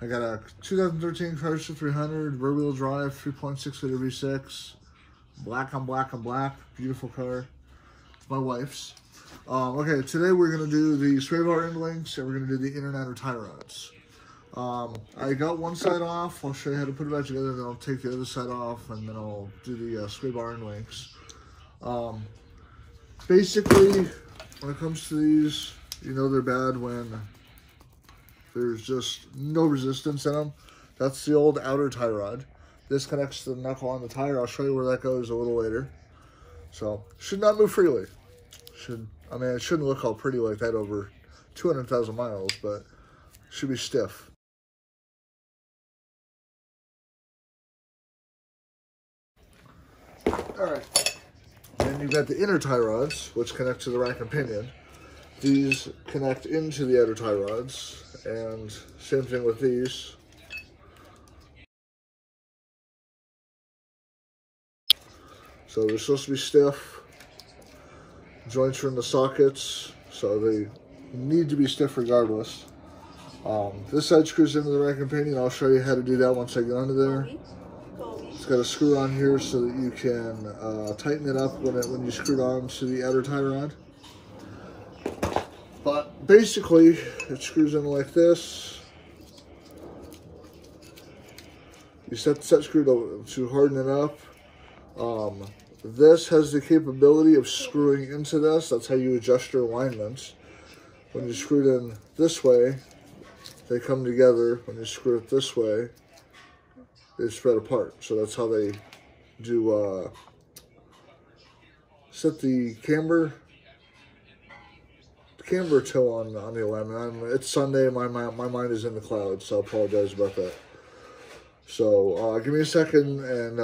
I got a 2013 Chrysler 300 rear-wheel drive, 3.6L V6, black on black on black, beautiful car. It's my wife's. Okay, today we're gonna do the sway bar end links and we're gonna do the inner and outer tie rods. I got one side off. I'll show you how to put it back together. Then I'll take the other side off, and then I'll do the sway bar end links. Basically, when it comes to these, you know they're bad when there's just no resistance in them. That's the old outer tie rod. This connects to the knuckle on the tire. I'll show you where that goes a little later. So, should not move freely. I mean, it shouldn't look all pretty like that over 200,000 miles, but should be stiff. Alright, and you've got the inner tie rods, which connect to the rack and pinion. These connect into the outer tie rods, and same thing with these. So they're supposed to be stiff. Joints are in the sockets, so they need to be stiff regardless. This side screws into the rack and pinion. I'll show you how to do that once I get under there. It's got a screw on here so that you can tighten it up when you screw it on to the outer tie rod. But basically, it screws in like this. You set the set screw to harden it up. This has the capability of screwing into this. That's how you adjust your alignments. When you screw it in this way, they come together. When you screw it this way, they spread apart. So that's how they do set the camber toe on the alignment. It's Sunday. My mind is in the clouds, so I apologize about that. So give me a second, and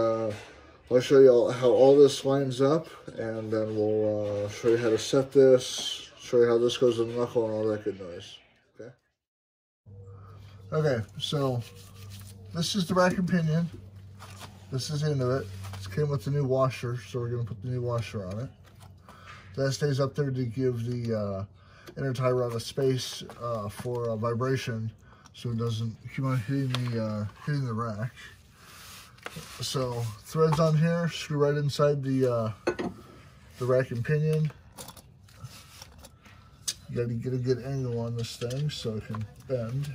I'll show you how all this lines up, and then we'll show you how to set this, show you how this goes in the knuckle and all that good noise. Okay. Okay, so this is the rack and pinion. This is into it. This came with the new washer, so we're going to put the new washer on it. That stays up there to give the inner tie rod a space for vibration, so it doesn't keep on hitting the rack. So threads on here, screw right inside the rack and pinion. You got to get a good angle on this thing so it can bend.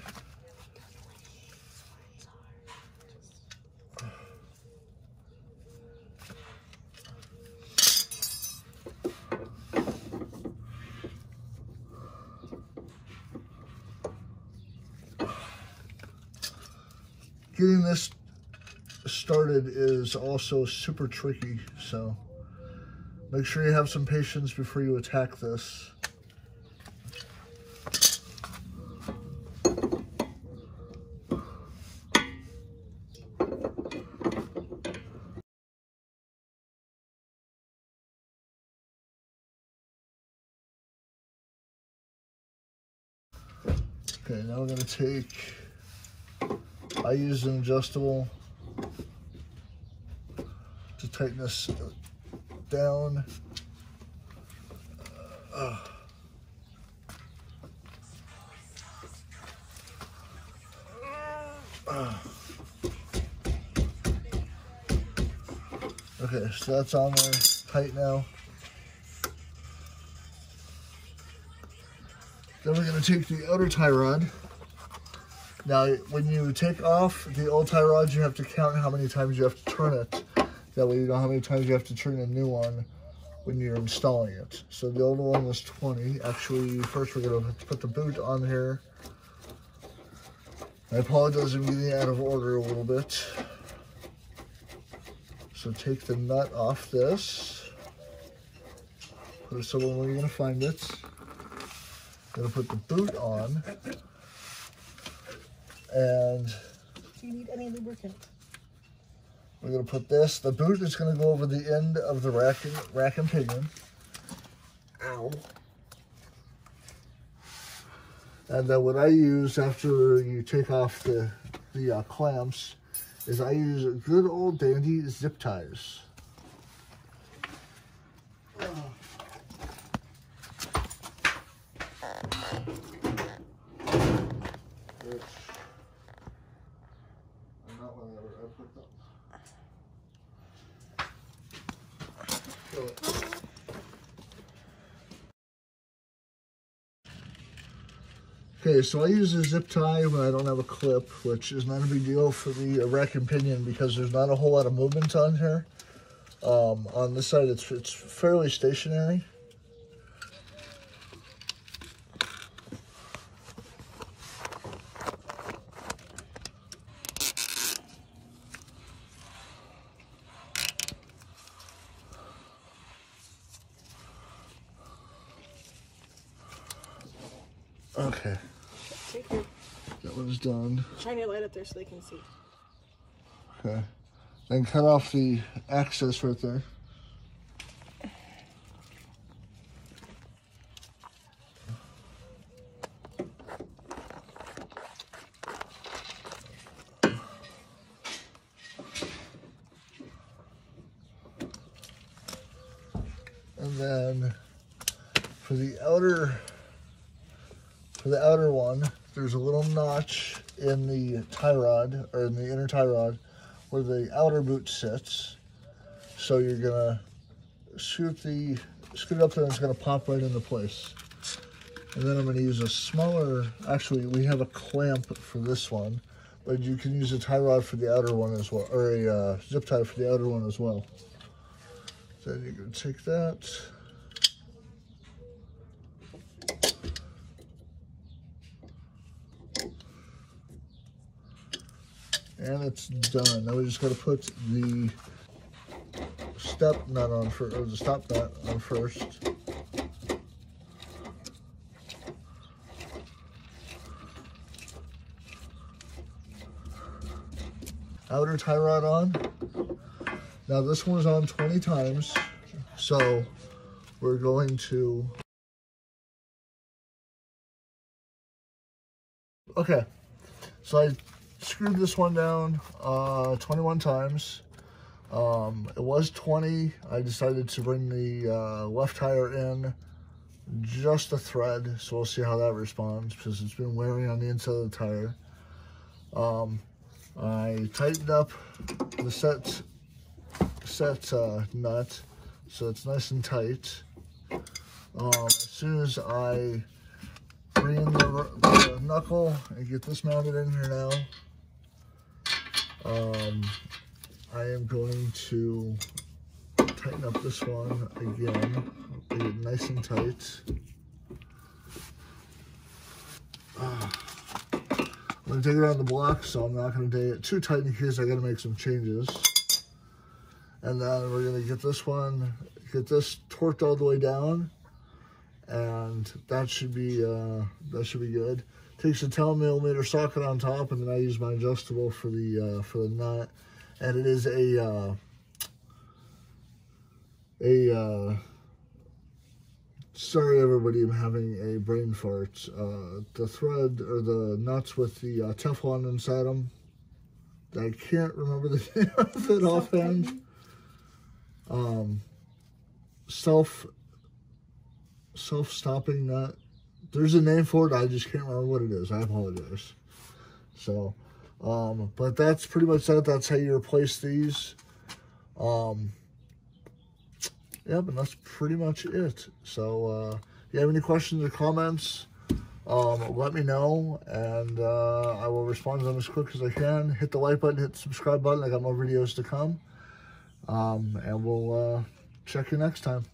Getting this started is also super tricky, so make sure you have some patience before you attack this. Okay, now we're going to take, I use an adjustable to tighten this down. Okay, so that's on there tight now. Then we're going to take the outer tie rod. Now, when you take off the old tie rod, you have to count how many times you have to turn it. That way you know how many times you have to turn a new one when you're installing it. So the old one was 20. Actually, first we're going to put the boot on here. I apologize, I'm getting out of order a little bit. So take the nut off this. Put it somewhere where you're going to find it. Going to put the boot on. And do you need any lubricant? We're going to put this. The boot is going to go over the end of the rack and pinion. Ow. And then what I use after you take off the clamps is I use good old dandy zip ties. quick though. Okay, so I use a zip tie when I don't have a clip, which is not a big deal for the rack and pinion because there's not a whole lot of movement on here. On this side, it's fairly stationary. Okay. That one's done. Shine your light up there so they can see. Okay. Then cut off the access right there. And then for the outer one, there's a little notch in the tie rod, or in the inner tie rod, where the outer boot sits. So you're gonna scoot it up there and it's gonna pop right into place. And then I'm gonna use a smaller, actually we have a clamp for this one, but you can use a tie rod for the outer one as well, or a zip tie for the outer one as well. Then you're gonna take that. And it's done. Now we just got to put the step nut on first, or the stop nut on first. Outer tie rod on. Now this one's on 20 times, so we're going to. Okay, so I screwed this one down 21 times. It was 20. I decided to bring the left tire in just a thread, so we'll see how that responds because it's been wearing on the inside of the tire. I tightened up the set nut so it's nice and tight. As soon as I bring in the knuckle and get this mounted in here now, I am going to tighten up this one again, get it nice and tight. I'm going to take it on the block, so I'm not going to take it too tight in case I got to make some changes. And then we're going to get this torqued all the way down, and that should be good. Takes a 10mm socket on top, and then I use my adjustable for the nut. And it is sorry everybody, I'm having a brain fart. The thread, or the nuts with the Teflon inside them, I can't remember the name of it offhand. Self-stopping nut. There's a name for it, I just can't remember what it is. I apologize. So, but that's pretty much it. That's how you replace these. Yeah, but that's pretty much it. So, if you have any questions or comments, let me know, and I will respond to them as quick as I can. Hit the like button, hit the subscribe button. I got more videos to come. And we'll check you next time.